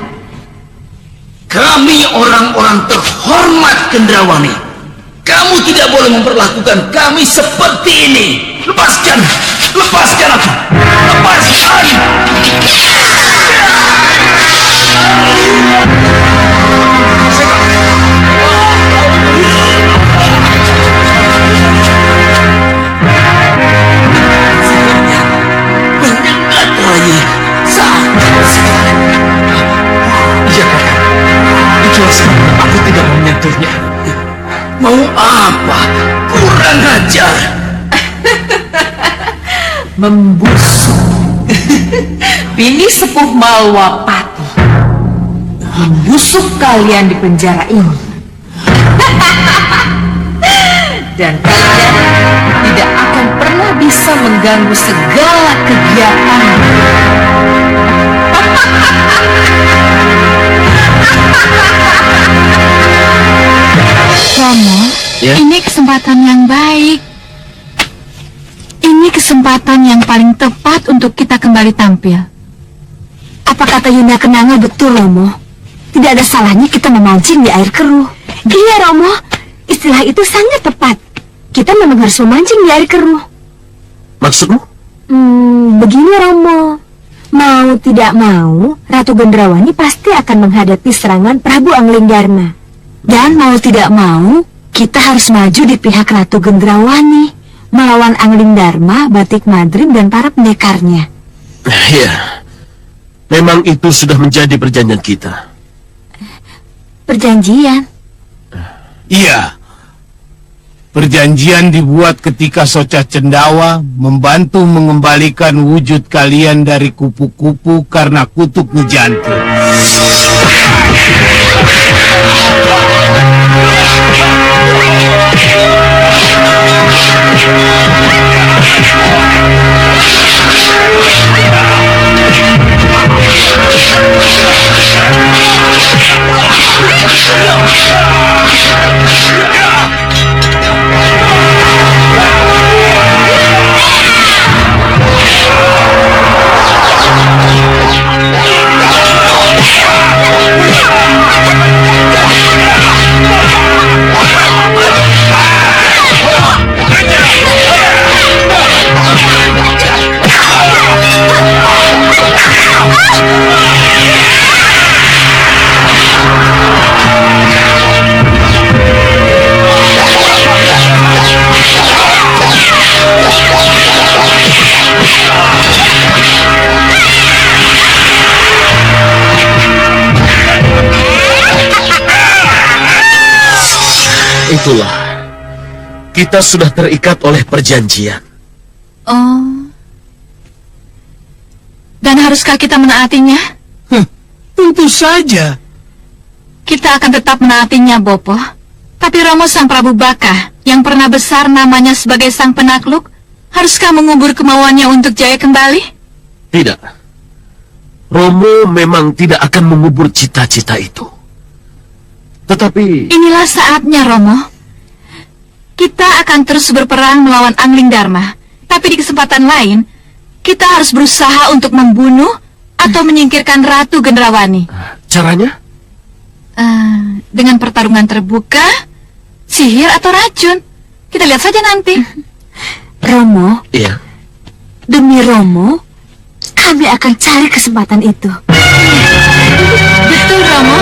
Kami orang-orang terhormat Gendrawani. Kamu tidak boleh memperlakukan kami seperti ini. Lepaskan, lepaskan aku. Lepaskan. Menyengat Rai, sakit sekali. Iya, kakak. Ikhlas, aku tidak mau menyentuhnya. Mau apa? Kurang ajar. Membusuk. Bini sepuh Malwapati. Membusuk kalian di penjara ini. Dan kalian tidak akan pernah bisa mengganggu segala kegiatan. Romo, Ya? ini kesempatan yang baik. Ini kesempatan yang paling tepat untuk kita kembali tampil. Apa kata Yunda Kenanga betul, Romo? Tidak ada salahnya kita memancing di air keruh. Iya, Romo. Istilah itu sangat tepat. Kita memang harus memancing di air keruh. Maksudmu? Begini, Romo. Mau tidak mau, Ratu Gendrawani pasti akan menghadapi serangan Prabu Anglingdarma. Dan mau tidak mau, kita harus maju di pihak Ratu Gendrawani, melawan Anglingdarma, Batik Madrim, dan para pendekarnya. Ya, memang itu sudah menjadi perjanjian kita. Perjanjian? Iya. Perjanjian dibuat ketika Soca Cendawa membantu mengembalikan wujud kalian dari kupu-kupu karena kutuk Ngejantur. Itulah, kita sudah terikat oleh perjanjian. Oh. Dan haruskah kita menaatinya? Tentu saja. Kita akan tetap menaatinya, Bopo. Tapi Romo Sang Prabu Baka, yang pernah besar namanya sebagai Sang Penakluk, haruskah mengubur kemauannya untuk jaya kembali? Tidak. Romo memang tidak akan mengubur cita-cita itu. Tetapi... Inilah saatnya, Romo. Kita akan terus berperang melawan Anglingdarma. Tapi di kesempatan lain, kita harus berusaha untuk membunuh atau menyingkirkan Ratu Gendrawani. Caranya? Dengan pertarungan terbuka, sihir atau racun. Kita lihat saja nanti. Romo, Iya. demi Romo, kami akan cari kesempatan itu. Betul, Romo.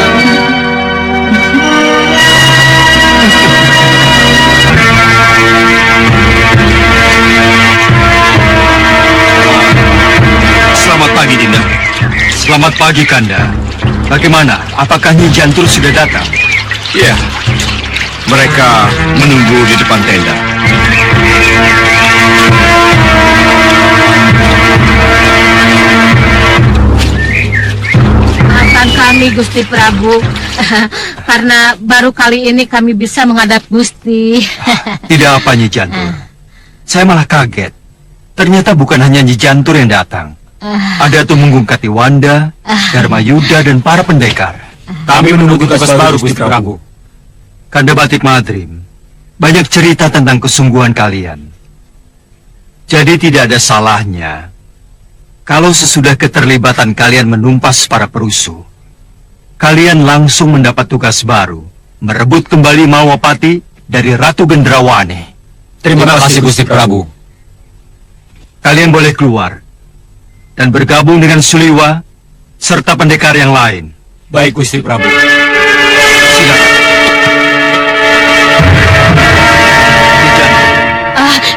Selamat pagi, Dinda. Selamat pagi, Kanda. Bagaimana? Apakah Nyi Jantur sudah datang? Ya, mereka menunggu di depan tenda. Maafkan kami, Gusti Prabu. Karena baru kali ini kami bisa menghadap Gusti. Tidak apa, Nyi Jantur. Saya malah kaget. Ternyata bukan hanya Nyi Jantur yang datang. Ada Tumenggung Katiwanda, Dharma Yuda, dan para pendekar. Kami menunggu tugas baru, Gusti Prabu. Kanda Batik Madrim, banyak cerita tentang kesungguhan kalian. Jadi tidak ada salahnya kalau sesudah keterlibatan kalian menumpas para perusuh, kalian langsung mendapat tugas baru, merebut kembali Mawapati dari Ratu Gendrawani. Terima kasih, Gusti Prabu. Kalian boleh keluar dan bergabung dengan Suliwa serta pendekar yang lain. Baik, Gusti Prabu. Silakan.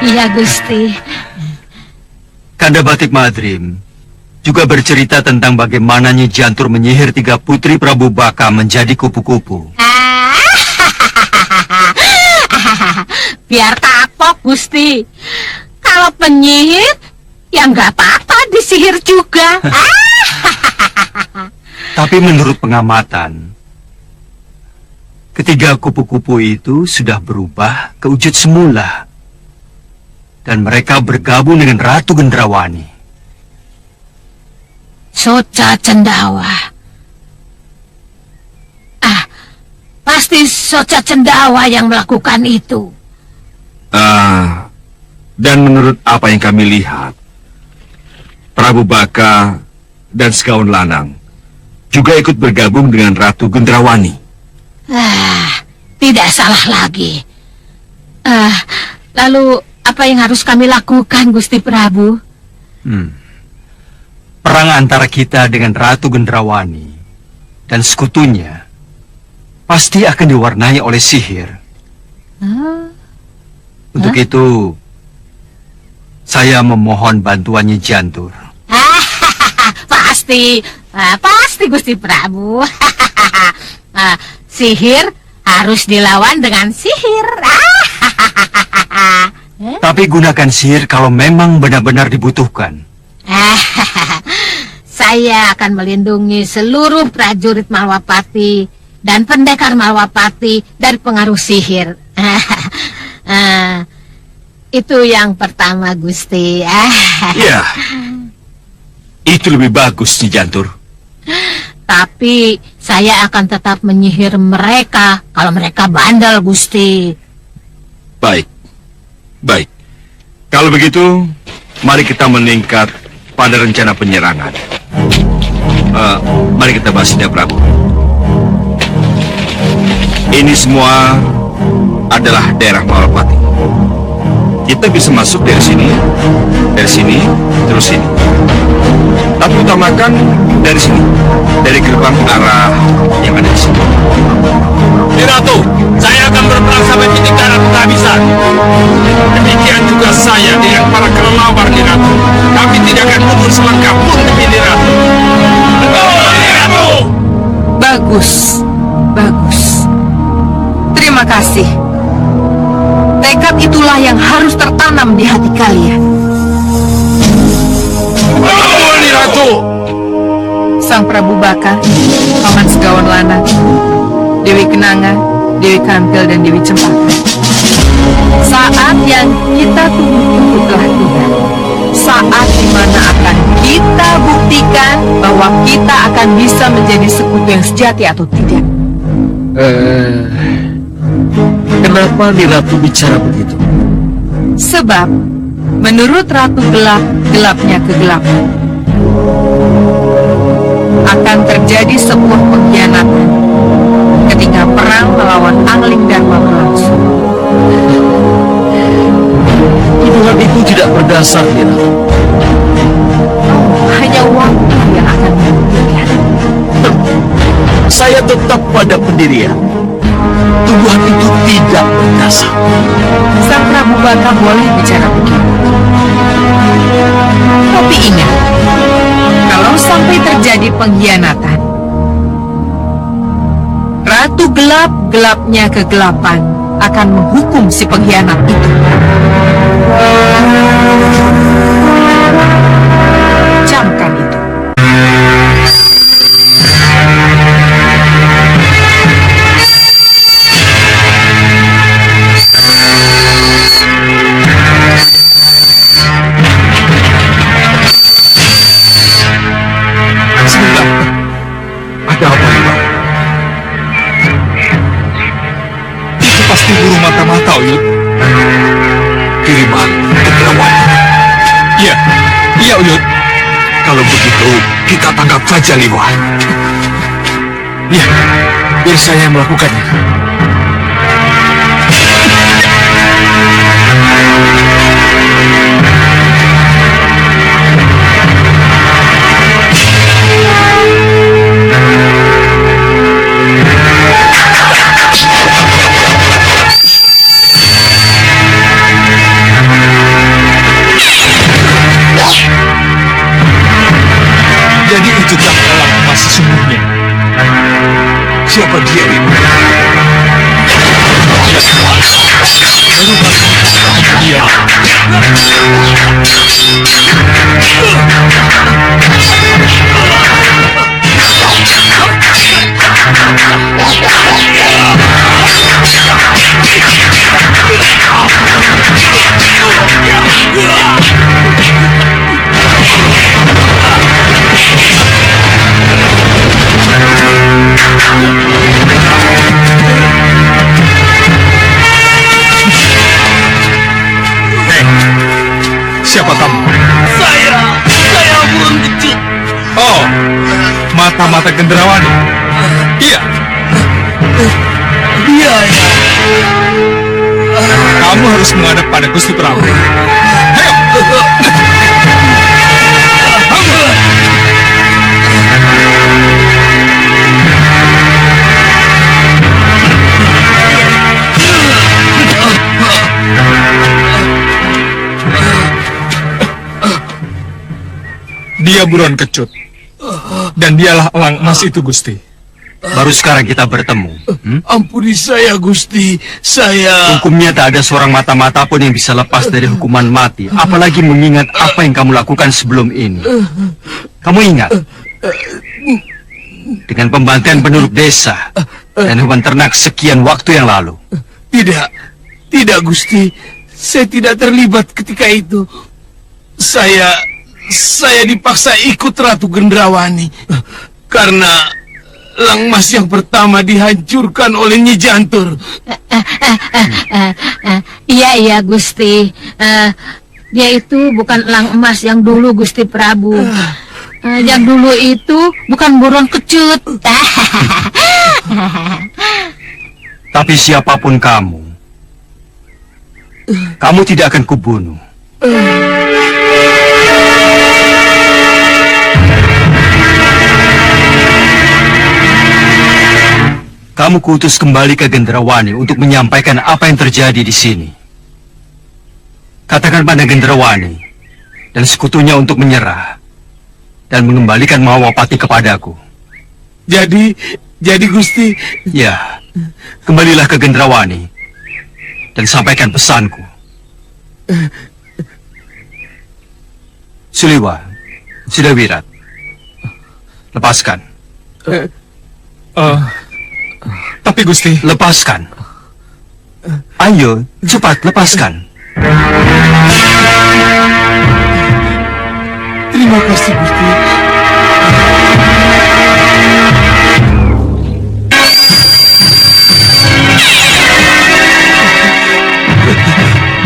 Iya, Gusti. Kanda Batik Madrim juga bercerita tentang bagaimana Nyi Jantur menyihir 3 putri Prabu Baka menjadi kupu-kupu. Biar kapok, Gusti. Kalau penyihir, ya nggak apa-apa disihir juga. Tapi menurut pengamatan, ketiga kupu-kupu itu sudah berubah ke wujud semula. Dan mereka bergabung dengan Ratu Gendrawani. Soca Cendawa. Pasti Soca Cendawa yang melakukan itu. Dan menurut apa yang kami lihat, Prabu Baka dan Segawan Lanang juga ikut bergabung dengan Ratu Gendrawani. Tidak salah lagi. Lalu apa yang harus kami lakukan, Gusti Prabu? Perang antara kita dengan Ratu Gendrawani dan sekutunya pasti akan diwarnai oleh sihir. Untuk itu, saya memohon bantuannya Jantur. Pasti Gusti Prabu. Sihir harus dilawan dengan sihir. Tapi gunakan sihir kalau memang benar-benar dibutuhkan. Saya akan melindungi seluruh prajurit Malwapati dan pendekar Malwapati dari pengaruh sihir. Itu yang pertama, Gusti. Ya, itu lebih bagus, Nyi Jantur. Tapi saya akan tetap menyihir mereka kalau mereka bandel, Gusti. Baik. Kalau begitu, mari kita meningkat pada rencana penyerangan. Mari kita bahas ini, Prabu. Ini semua adalah daerah Malwapati. Kita bisa masuk dari sini, terus sini. Tapi utamakan dari sini, dari gerbang arah yang ada di sini. Ratu, saya akan berperang sampai titik darah penghabisan. Demikian juga saya dengan para kelelawar, Ratu. Kami tidak akan mundur selangkah pun demi Ratu. Ratu! Bagus. Terima kasih. Tekad itulah yang harus tertanam di hati kalian. Ratu! Sang Prabu Baka, Paman Segawan Lanang, Dewi Kenanga, Dewi Kampil, dan Dewi Cempaka. Saat yang kita tunggu-tunggu telah tiba. Saat dimana akan kita buktikan bahwa kita akan bisa menjadi sekutu yang sejati atau tidak. Kenapa nih Ratu bicara begitu? Sebab menurut Ratu Gelap, gelapnya kegelapan, akan terjadi sebuah pengkhianatan ketika perang melawan Angling Dharma berlangsung. Tuduhan itu tidak berdasar, Ratu. Hanya waktu yang akan membuktikan. Saya tetap pada pendirian. Tuduhan itu tidak berdasar. Sang Prabu Baka boleh bicara begitu. Tapi ingat, kalau sampai terjadi pengkhianatan, Ratu Gelap, gelapnya kegelapan, akan menghukum si pengkhianat itu. Camkan itu. Sebentar. Ada apa, Iwan? Itu pasti burung mata-mata, Uyut. Kiriman Gendrawani. Iya, Uyut. Kalau begitu, kita tangkap saja Liwa. Ya, biar saya yang melakukannya. Jadi itulah dalam emas sesungguhnya. Siapa dia ini? Dia. mata-mata Gendrawani? Iya. Iya. Kamu harus menghadap pada Gusti Prabu. Ayo. Dia buruan kecut. Dan dialah elang emas itu, Gusti. Baru sekarang kita bertemu. Ampuni saya, Gusti. Saya... Hukumnya tak ada seorang mata-mata pun yang bisa lepas dari hukuman mati. Apalagi mengingat apa yang kamu lakukan sebelum ini. Kamu ingat? Dengan pembantaian penduduk desa dan hewan ternak sekian waktu yang lalu. Tidak, Gusti. Saya tidak terlibat ketika itu. Saya dipaksa ikut Ratu Gendrawani karena elang emas yang pertama dihancurkan oleh Nyi Jantur. Iya, Gusti. Dia itu bukan elang emas yang dulu, Gusti Prabu. Yang dulu itu bukan buron kecut. Tapi siapapun kamu tidak akan kubunuh. Kamu kuutus kembali ke Gendrawani untuk menyampaikan apa yang terjadi di sini. Katakan pada Gendrawani dan sekutunya untuk menyerah dan mengembalikan Mahawapati kepadaku. Jadi Gusti... Ya, kembalilah ke Gendrawani dan sampaikan pesanku. Suliwa, Sidawirat, lepaskan. Tapi Gusti... Lepaskan. Ayo, cepat lepaskan. Terima kasih, Gusti.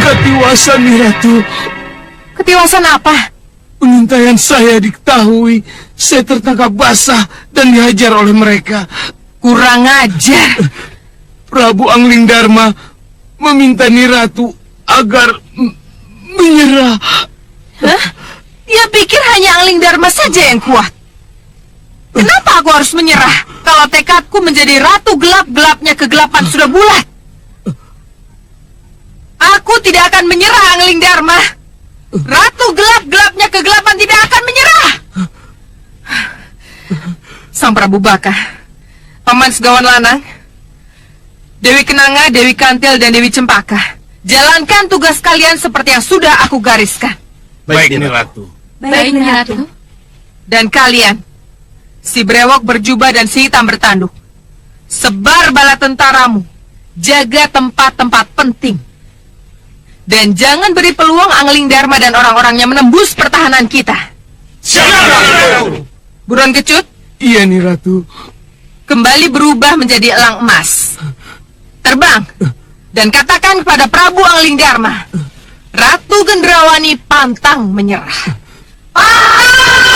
Ketiwasan, Nyi Ratu. Ketiwasan apa? Pengintaian saya diketahui. Saya tertangkap basah dan dihajar oleh mereka. Kurang ajar. Prabu Angling Darma meminta Nyi Ratu agar menyerah. Hah? Dia pikir hanya Angling Darma saja yang kuat. Kenapa aku harus menyerah kalau tekadku menjadi ratu gelap-gelapnya kegelapan sudah bulat? Aku tidak akan menyerah, Angling Darma. Ratu gelap-gelapnya kegelapan tidak akan menyerah. Sang Prabu Baka, Paman Segawan Lanang, Dewi Kenanga, Dewi Kantil, dan Dewi Cempaka, jalankan tugas kalian seperti yang sudah aku gariskan. Baik, Nyi Ratu. Baik, Nyi Ratu. Dan kalian, si brewok berjubah dan si hitam bertanduk, sebar bala tentaramu, jaga tempat-tempat penting. Dan jangan beri peluang Angling Darma dan orang-orangnya menembus pertahanan kita. Siap! Buruan kecut. Iya, Nyi Ratu. Kembali berubah menjadi elang emas. Terbang dan katakan kepada Prabu Angling Darma, Ratu Gendrawani pantang menyerah. Pantang!